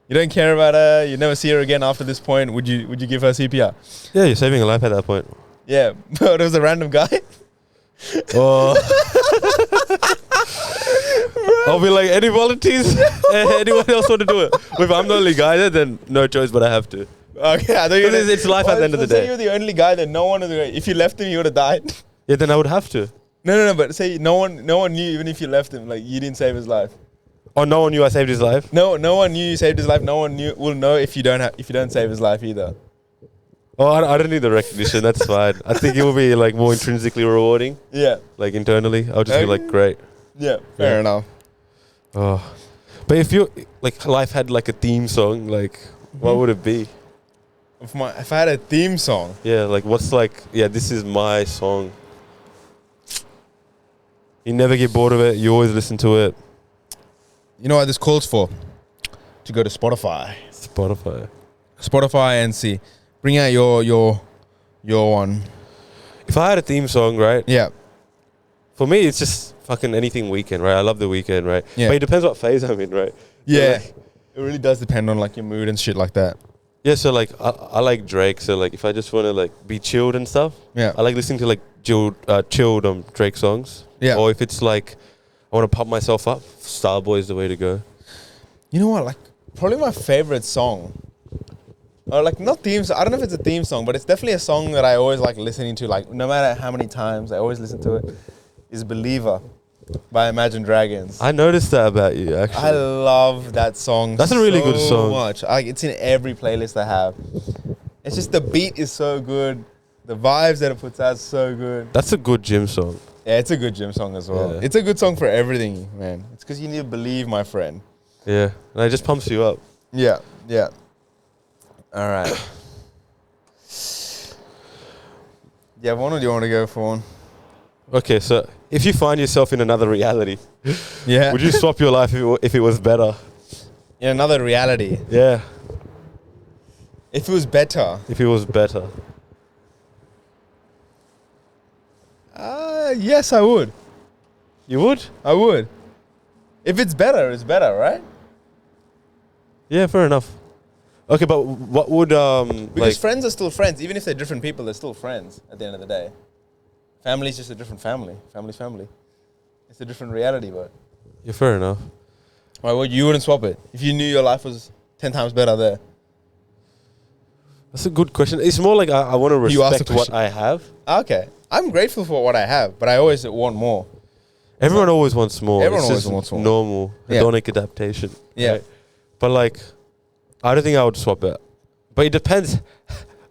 B: You don't care about her. You never see her again after this point. Would you give her CPR?
A: Yeah, you're saving a life at that point.
B: Yeah, but it was a random guy.
A: Oh. I'll be like, any volunteers? Anyone else want to do it? If I'm the only guy there, then no choice, but I have to.
B: Okay, I thought
A: it's life at the end of the day.
B: Say you're the only guy that no one. If you left him, you would have died.
A: Yeah, then I would have to.
B: No. But say no one knew, even if you left him, like you didn't save his life.
A: Oh, no one knew I saved his life.
B: No one knew you saved his life. No one will know if you don't save his life either.
A: Oh, I don't need the recognition. That's fine. I think it will be like more intrinsically rewarding.
B: Yeah.
A: Like internally, I'll just be like, great.
B: Yeah. Fair enough.
A: Oh, but if you like, life had like a theme song, like, what would it be?
B: If I had a theme song.
A: Yeah, like what's like? Yeah, this is my song. You never get bored of it. You always listen to it.
B: You know what this calls for? To go to Spotify and see. Bring out your one.
A: If I had a theme song, right?
B: Yeah.
A: For me, it's just fucking anything Weekend, right? I love the Weekend, right?
B: Yeah.
A: But it depends what phase I'm in, right?
B: Yeah.
A: So
B: it really does depend on like your mood and shit like that.
A: Yeah, so like I like Drake, so like if I just want to like be chilled and stuff,
B: yeah,
A: I like listening to like chilled Drake songs.
B: Yeah.
A: Or if it's like I want to pump myself up, Starboy is the way to go.
B: You know what? Like probably my favorite song. Or like not themes. I don't know if it's a theme song, but it's definitely a song that I always like listening to. Like no matter how many times, I always listen to it. Is "Believer" by Imagine Dragons.
A: I noticed that about you, actually.
B: I love that song.
A: That's a really good song.
B: Much. It's in every playlist I have. It's just the beat is so good. The vibes that it puts out is so good.
A: That's a good gym song.
B: Yeah, it's a good gym song as well. Yeah. It's a good song for everything, man. It's because you need to believe, my friend.
A: Yeah, and it just pumps you up.
B: Yeah. All right. Do you have one or do you want to go for one?
A: Okay, so if you find yourself in another reality,
B: yeah,
A: would you swap your life if it was better?
B: In another reality?
A: Yeah.
B: If it was better?
A: If it was better.
B: Yes, I would.
A: You would?
B: I would. If it's better, right?
A: Yeah, fair enough. Okay, but what would
B: because friends are still friends, even if they're different people, they're still friends at the end of the day. Family's just a different family. Family's family. It's a different reality, but
A: yeah, fair enough.
B: Why would you wouldn't swap it if you knew your life was 10 times better there?
A: That's a good question. It's more like I want to
B: You asked
A: respect
B: the
A: what
B: question.
A: I have.
B: Okay. I'm grateful for what I have, but I always want more.
A: Everyone always wants more.
B: Everyone
A: it's
B: always
A: just
B: wants more.
A: Normal.
B: Yeah.
A: Hedonic adaptation.
B: Yeah.
A: Right? But like, I don't think I would swap it. But it depends,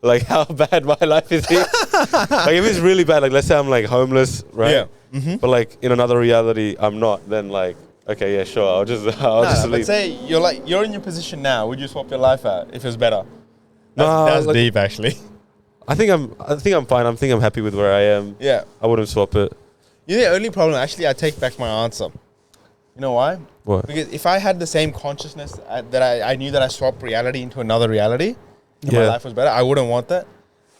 A: like how bad my life is here. Like if it's really bad, like let's say I'm like homeless, right?
B: Yeah. Mm-hmm.
A: But like in another reality, I'm not. Then like, okay, yeah, sure. I'll just
B: But
A: leave.
B: say you're in your position now. Would you swap your life out if it's better?
A: Nah,
B: That's
A: like-
B: deep, actually.
A: I think I'm fine. I'm happy with where I am.
B: Yeah.
A: I wouldn't swap it.
B: You know, the only problem, actually, I take back my answer. You know why?
A: What?
B: Because if I had the same consciousness that I knew that I swapped reality into another reality, and my
A: Yeah.
B: life was better, I wouldn't want that.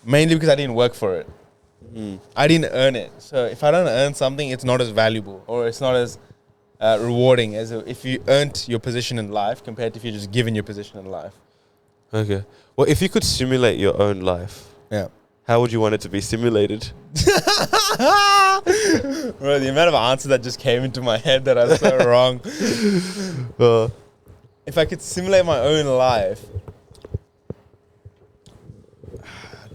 B: Mainly because I didn't work for it. I didn't earn it. So if I don't earn something, it's not as valuable or it's not as rewarding as if you earned your position in life compared to if you're just given your position in life.
A: Okay. Well, if you could simulate your own life,
B: Yeah.
A: how would you want it to be simulated?
B: Bro, the amount of answers that just came into my head that are so wrong. If I could simulate my own life,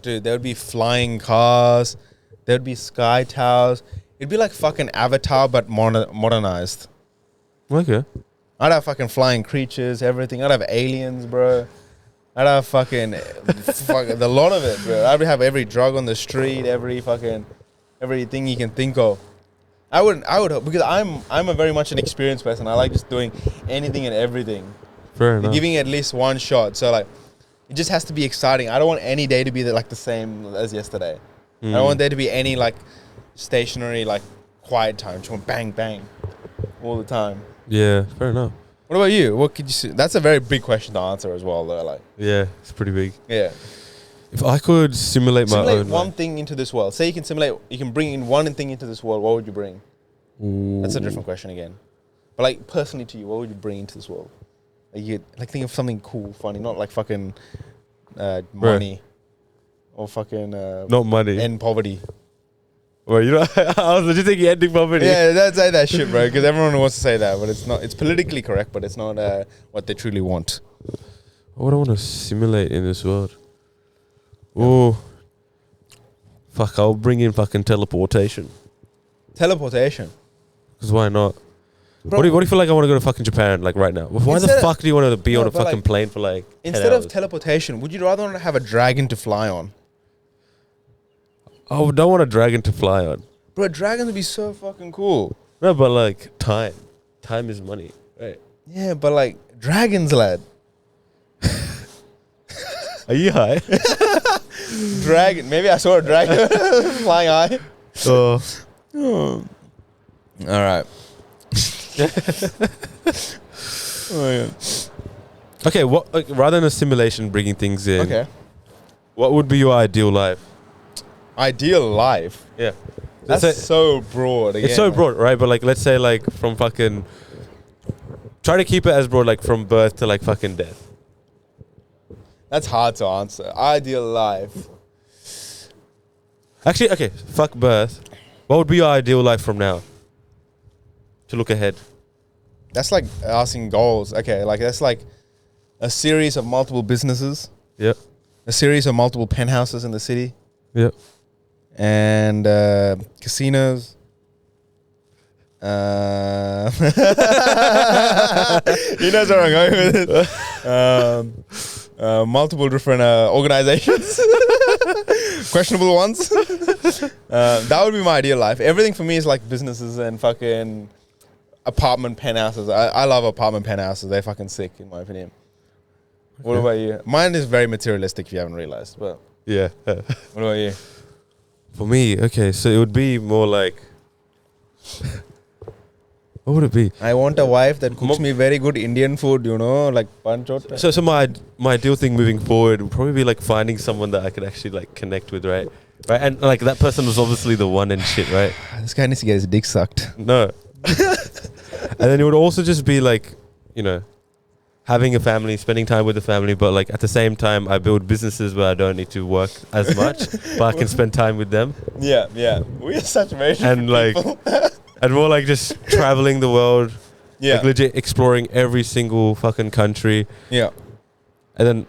B: dude, there would be flying cars, there would be sky towers. It'd be like fucking Avatar, but modernized.
A: Okay.
B: I'd have fucking flying creatures, everything. I'd have aliens, bro. I'd have fucking the lot of it, bro. I'd have every drug on the street, everything you can think of. I would because I'm a very much an experienced person. I like just doing anything and everything.
A: Fair enough.
B: Giving it at least one shot. So like, it just has to be exciting. I don't want any day to be like the same as yesterday. I don't want there to be any like stationary like quiet time. Just want bang bang all the time.
A: Yeah, fair enough.
B: What about you? What could you see? That's a very big question to answer as well, though. Like,
A: Yeah, it's pretty big.
B: yeah.
A: If I could simulate my
B: Simulate
A: own
B: one
A: life.
B: thing into this world. Say you can bring in one thing into this world. What would you bring? That's a different question again. But like personally to you, what would you bring into this world? Like think of something cool, funny, not like fucking money or fucking
A: Not money.
B: end poverty.
A: Well, you know, I was just thinking ending poverty.
B: Yeah, don't say that shit, bro. Because everyone wants to say that, but it's not. It's politically correct, but it's not what they truly want.
A: What do I want to simulate in this world? Oh, fuck! I'll bring in fucking teleportation.
B: Teleportation.
A: Because why not?
B: Bro,
A: What do you feel like I want to go to fucking Japan like right now? Why the
B: Instead of-
A: fuck do you want to be
B: No,
A: on a
B: but
A: fucking
B: like,
A: plane for like 10
B: instead of
A: hours?
B: teleportation, would you rather have a dragon to fly on?
A: I don't want a dragon to fly on.
B: Bro, dragons would be so fucking cool.
A: No, but like time. Time is money. Right.
B: Yeah, but like dragons, lad.
A: Are you high?
B: Dragon. Maybe I saw a dragon flying high.
A: Oh.
B: All right. Oh, yeah.
A: Okay, what like, rather than a simulation bringing things in,
B: Okay.
A: what would be your ideal life?
B: Ideal life.
A: Yeah.
B: That's
A: Let's say-
B: so broad. Again,
A: it's so broad, right? But like, let's say like from fucking, try to keep it as broad, like from birth to like fucking death.
B: That's hard to answer. Ideal life.
A: Actually, okay, fuck birth. What would be your ideal life from now? To look ahead.
B: That's like asking goals. Okay, like that's like a series of multiple businesses,
A: Yep.
B: a series of multiple penthouses in the city,
A: Yep.
B: and casinos. He knows where I'm going with it. Multiple different organizations, questionable ones. That would be my ideal life. Everything for me is like businesses and fucking apartment penthouses. I love apartment penthouses. They're fucking sick, in my opinion. What about you? Mine is very materialistic, if you haven't realized. But
A: Yeah.
B: what about you?
A: For me, okay, so it would be more like, what would it be?
B: I want a wife that cooks me very good Indian food, you know, like panchota.
A: So my ideal thing moving forward would probably be like finding someone that I could actually like connect with, right? Right, and like that person was obviously the one and shit, right?
B: This guy needs to get his dick sucked.
A: No. And then it would also just be like, you know, having a family, spending time with the family, but like at the same time, I build businesses where I don't need to work as much, but I can spend time with them.
B: Yeah, yeah. We are such very
A: And like, and more like just traveling the world,
B: yeah,
A: like legit exploring every single fucking country.
B: yeah.
A: And then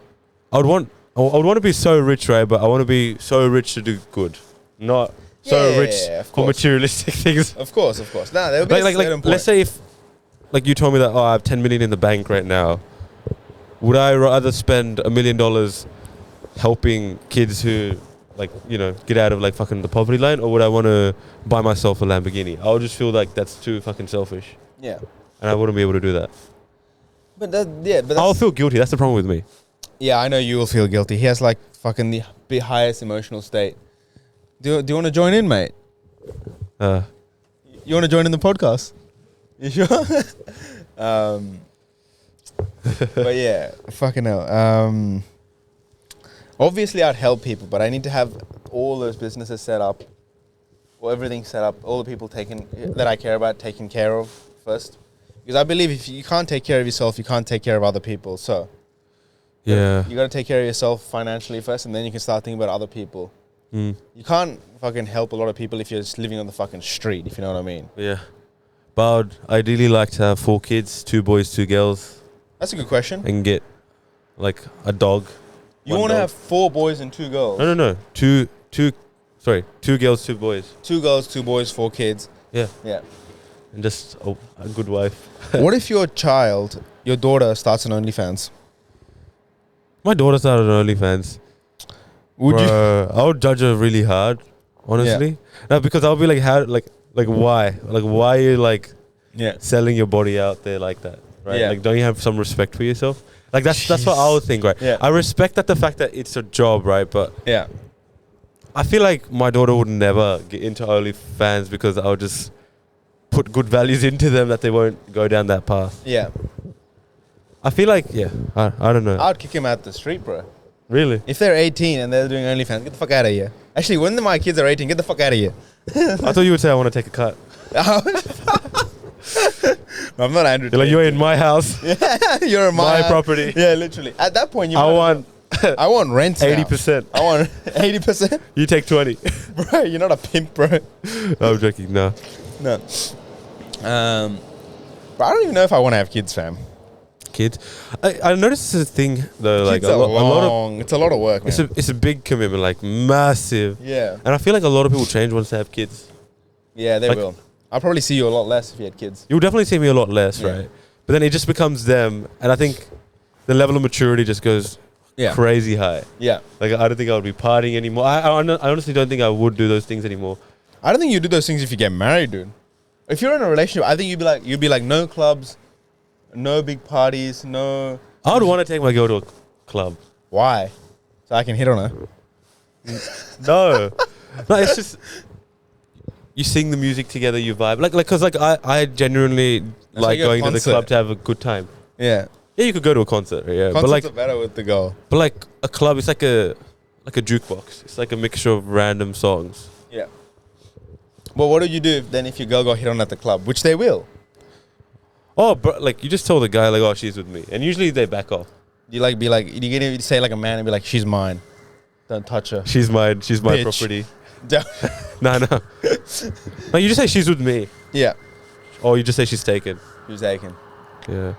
A: I would want I would want to be so rich, right? But I want to be so rich to do good, not so rich for materialistic things.
B: Of course. Nah, there'll be a certain point.
A: Let's say if, like, you told me that, oh, I have 10 million in the bank right now. Would I rather spend $1 million helping kids who, like, you know, get out of like fucking the poverty line, or would I want to buy myself a Lamborghini? I would just feel like that's too fucking selfish.
B: Yeah.
A: And I wouldn't be able to do that.
B: But
A: I'll feel guilty. That's the problem with me.
B: Yeah, I know you will feel guilty. He has like fucking the highest emotional state. Do you want to join in, mate? You want to join in the podcast? You sure? But yeah, fucking hell. Obviously, I'd help people, but I need to have all those businesses set up, or everything set up, all the people that I care about taken care of first. Because I believe if you can't take care of yourself, you can't take care of other people. So,
A: yeah,
B: you got to take care of yourself financially first, and then you can start thinking about other people.
A: Mm.
B: You can't fucking help a lot of people if you're just living on the fucking street, if you know what I mean.
A: Yeah. But I'd ideally like to have 4 kids, 2 boys, 2 girls.
B: That's a good question.
A: And get, like, a dog.
B: You want to have 4 boys and 2 girls?
A: No. 2 girls, 2 boys.
B: 2 girls, 2 boys, 4 kids.
A: Yeah.
B: Yeah.
A: And just a good wife.
B: What if your daughter starts an OnlyFans?
A: My daughter started on OnlyFans.
B: Would you?
A: I would judge her really hard, honestly. Yeah. No, because I'll be like, how, like why? Like, why are you like selling your body out there like that? Right?
B: Yeah.
A: Like, don't you have some respect for yourself? Like, that's what I would think, right?
B: Yeah.
A: I respect that the fact that it's a job, right? But
B: yeah,
A: I feel like my daughter would never get into OnlyFans because I would just put good values into them that they won't go down that path.
B: Yeah.
A: I feel like, I don't know.
B: I'd kick him out the street, bro.
A: Really?
B: If they're 18 and they're doing OnlyFans, get the fuck out of here. Actually, when my kids are 18, get the fuck out of here.
A: I thought you would say I want to take a cut.
B: No, I'm not Andrew.
A: You're like, you're in my house.
B: Yeah, you're in my
A: property.
B: Yeah, literally. At that point,
A: I want
B: rent
A: 80%.
B: I want 80%.
A: You take 20.
B: Bro, you're not a pimp, bro.
A: I'm joking. No.
B: But I don't even know if I want to have kids, fam.
A: Kids, I noticed this thing though.
B: Kids
A: like
B: it's a lot of work. Man.
A: It's a big commitment, like massive.
B: Yeah.
A: And I feel like a lot of people change once they have kids.
B: Yeah, they will. I'll probably see you a lot less if you had kids.
A: You'll definitely see me a lot less, right? But then it just becomes them, and I think the level of maturity just goes crazy high.
B: Yeah. Like,
A: I don't think I would be partying anymore. I honestly don't think I would do those things anymore.
B: I don't think you do those things if you get married, dude. If you're in a relationship, I think you'd be like no clubs, no big parties, no.
A: I would want to take my girl to a club.
B: Why? So I can hit on her.
A: No, it's just you sing the music together, you vibe. Cause I genuinely like going to the club to have a good time.
B: Yeah.
A: Yeah, you could go to a concert. Yeah,
B: concerts are better with the girl.
A: But like a club, it's like a jukebox. It's like a mixture of random songs.
B: Yeah. Well, what do you do then if your girl got hit on at the club, which they will?
A: Oh, but like you just tell the guy like, oh, she's with me, and usually they back off.
B: You gonna say like a man and be like, she's mine, don't touch her.
A: She's mine. She's my property. No. No, you just say she's with me.
B: Yeah.
A: Or you just say she's taken.
B: She's taken.
A: Yeah.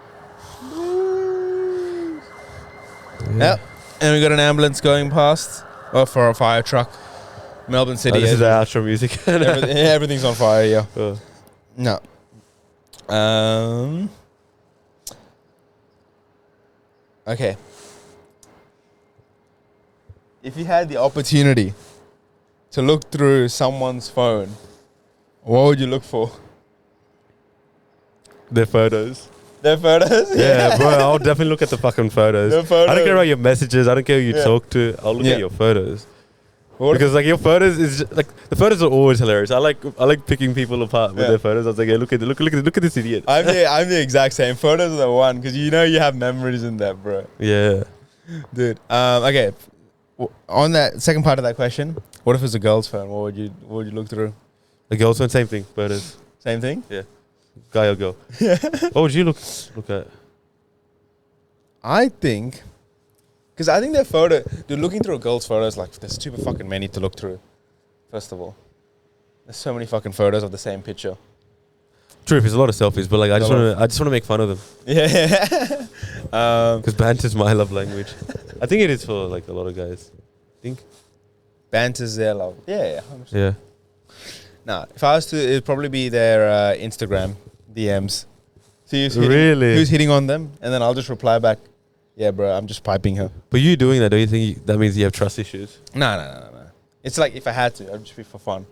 B: Yep. And we got an ambulance going past, or for a fire truck. Melbourne City.
A: This is the outro music.
B: Everything's on fire, yeah.
A: Oh.
B: No. Okay. If you had the opportunity to look through someone's phone, what would you look for?
A: Their photos.
B: Their photos?
A: Yeah, bro, I'll definitely look at the fucking photos. I don't care about your messages. I don't care who you talk to. I'll look at your photos. Because like your photos is just, like the photos are always hilarious. I like picking people apart with their photos. I was like, hey, look at this idiot.
B: I'm the exact same. Photos are the one because you have memories in that, bro.
A: Yeah,
B: dude. Okay. On that second part of that question, what if it's a girl's phone? What would you look through?
A: A girl's phone, same thing. Photos.
B: Same thing.
A: Yeah, guy or girl. What would you look at?
B: I think. Because I think their photo, dude, looking through a girl's photos, like, there's super fucking many to look through, first of all. There's so many fucking photos of the same picture.
A: True, there's a lot of selfies, but like, I just want to make fun of them.
B: Yeah.
A: Because banter's my love language. I I think it is for like a lot of guys. I think.
B: Banter's their love. Yeah. 100%.
A: Yeah.
B: Nah, if I was to, it'd probably be their Instagram DMs. See who's hitting on them, and then I'll just reply back, yeah, bro, I'm just piping her.
A: But you doing that, don't you think that means you have trust issues?
B: No. It's like if I had to, I'd just be for fun.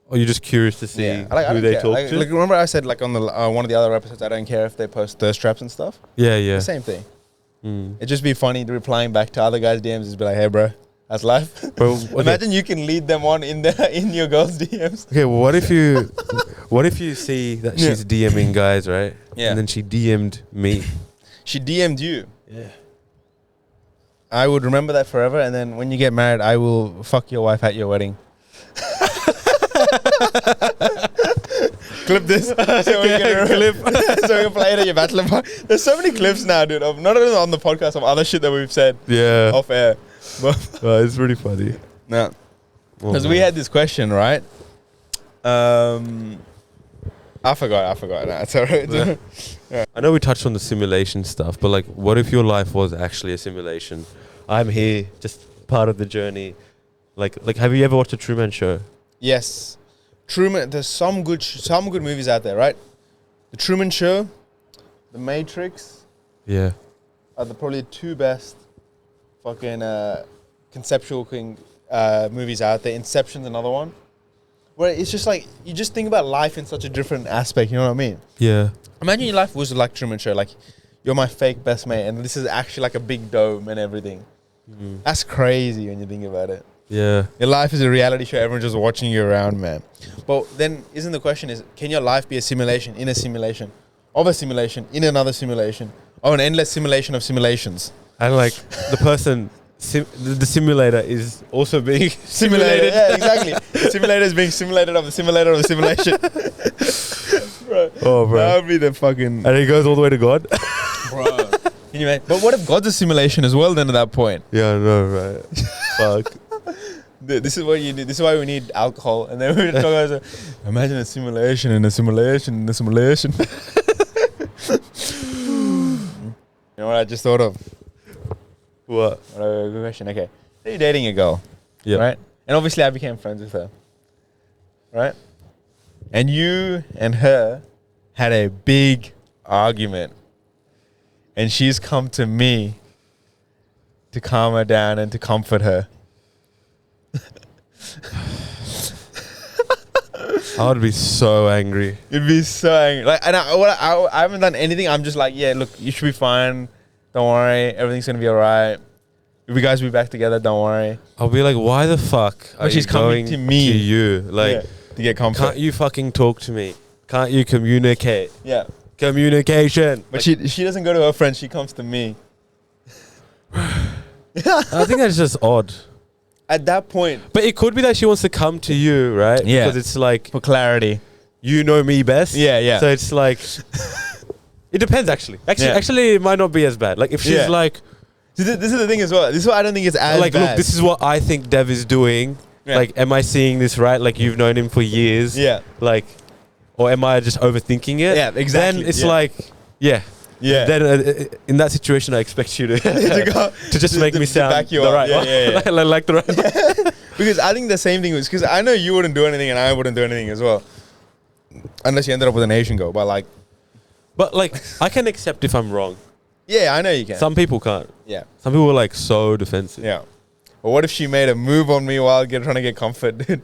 A: Or you're just curious to see who they talk to?
B: Like, remember I said like on the one of the other episodes, I don't care if they post thirst traps and stuff?
A: Yeah.
B: The same thing. It'd just be funny replying back to other guys' DMs, just be like, hey, bro, that's life.
A: Bro, okay.
B: Imagine you can lead them on in your girls' DMs.
A: Okay, well, what if you see that she's DMing guys, right?
B: Yeah.
A: And then she DM'd me.
B: She DM'd you.
A: Yeah.
B: I would remember that forever, and then when you get married, I will fuck your wife at your wedding. Clip this so we can play it at your bachelor party. There's so many clips now, dude. Of not only on the podcast, of other shit that we've said.
A: Yeah.
B: Off air.
A: It's pretty funny.
B: No. Because we had this question, right? I forgot. No, it's alright.
A: Yeah. I know we touched on the simulation stuff, but like, what if your life was actually a simulation? I'm here, just part of the journey. Like, have you ever watched a Truman Show?
B: Yes. Truman. There's some good movies out there, right? The Truman Show, The Matrix.
A: Yeah.
B: Are probably the two best fucking conceptual movies out there. Inception's another one. Where it's just like, you just think about life in such a different aspect, you know what I mean?
A: Yeah.
B: Imagine your life was like Truman Show, like you're my fake best mate and this is actually like a big dome and everything. That's crazy when you think about it.
A: Yeah.
B: Your life is a reality show, everyone's just watching you around, man. But then isn't the question is, can your life be a simulation in a simulation of a simulation in another simulation? Oh, an endless simulation of simulations.
A: And like the person... the simulator is also being simulated.
B: Yeah, exactly. The simulator is being simulated of the simulator of the simulation. Bro. Oh, bro. That would be the fucking...
A: And it goes all the way to God.
B: Bro. Can you imagine? But what if God's a simulation as well then at that point?
A: Yeah, I know, right? Fuck.
B: This is what you need. This is why we need alcohol. And then we talk about, imagine a simulation in a simulation in a simulation. You know what I just thought of?
A: What?
B: Good question. Okay. So you're dating a girl.
A: Yeah.
B: Right? And obviously I became friends with her. Right? And you and her had a big argument. And she's come to me to calm her down and to comfort her.
A: I would be so angry.
B: You'd be so angry. Like, and I haven't done anything. I'm just like, yeah, look, you should be fine. Don't worry. Everything's going to be all right. You guys will be back together. Don't worry.
A: I'll be like, why the fuck are
B: she's
A: you going
B: coming to me.
A: to you? Like,
B: to get comfort.
A: Can't you fucking talk to me? Can't you communicate?
B: Yeah.
A: Communication.
B: But like, she doesn't go to her friends. She comes to me.
A: I think that's just odd.
B: At that point.
A: But it could be that she wants to come to you, right?
B: Yeah.
A: Because it's like...
B: For clarity.
A: You know me best.
B: Yeah.
A: So it's like... It depends, actually. Actually, it might not be as bad. Like, if she's like...
B: This is the thing as well. This is what I don't think it's as
A: like,
B: bad.
A: look, this is what I think Dev is doing. Yeah. Like, am I seeing this right? Like, you've known him for years.
B: Yeah.
A: Like... Or am I just overthinking it?
B: Yeah, exactly.
A: Then it's like... Yeah. Then in that situation, I expect you to to just make me sound
B: back you
A: the
B: up.
A: right one. like the right one.
B: Because I think the same thing was... Because I know you wouldn't do anything and I wouldn't do anything as well. Unless you ended up with an Asian girl. But like...
A: I can accept if I'm wrong.
B: Yeah, I know you can.
A: Some people can't.
B: Yeah.
A: Some people are like so defensive.
B: Yeah. But what if she made a move on me while trying to get comfort, dude?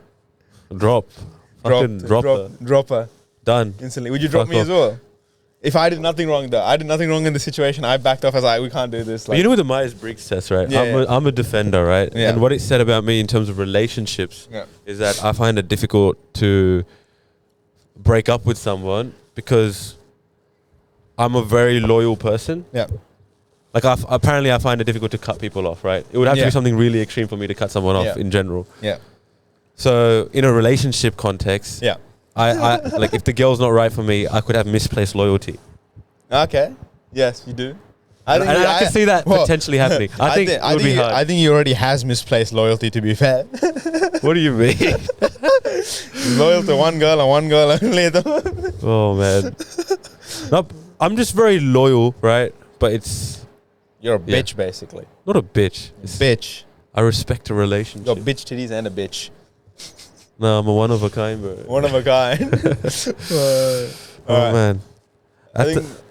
A: Drop her. Done.
B: Instantly. Would you drop me as well? If I did nothing wrong though. I did nothing wrong in the situation. I backed off. I was like, we can't do this. Like,
A: you know with the Myers-Briggs test, right? I'm a defender, right?
B: Yeah.
A: And what it said about me in terms of relationships is that I find it difficult to break up with someone because I'm a very loyal person.
B: Yeah.
A: Like, apparently I find it difficult to cut people off, right? It would have to be something really extreme for me to cut someone off in general.
B: Yeah.
A: So in a relationship context, I like if the girl's not right for me, I could have misplaced loyalty.
B: Okay. Yes, you do. I
A: can see that potentially happening. I think it would be hard.
B: I think he already has misplaced loyalty, to be fair.
A: What do you mean?
B: He's loyal to one girl and one girl only.
A: Oh, man. No, I'm just very loyal, right? But it's
B: You're a bitch, basically.
A: Not a bitch.
B: Bitch.
A: I respect a relationship.
B: You're bitch titties and a bitch.
A: No, I'm a one of a kind, bro.
B: One of a kind.
A: Oh, man.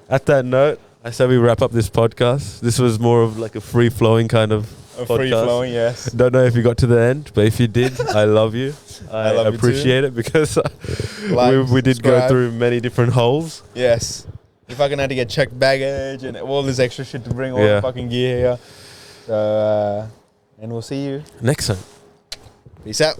A: At that note, I say we wrap up this podcast. This was more of like a free-flowing kind of podcast.
B: Free-flowing, yes.
A: Don't know if you got to the end, but if you did, I love you. I
B: love
A: appreciate it because
B: Like,
A: we did go
B: subscribe.
A: through many different holes.
B: Yes. You fucking had to get checked baggage and all this extra shit to bring all the fucking gear here. So, and we'll see you
A: next time.
B: Peace out.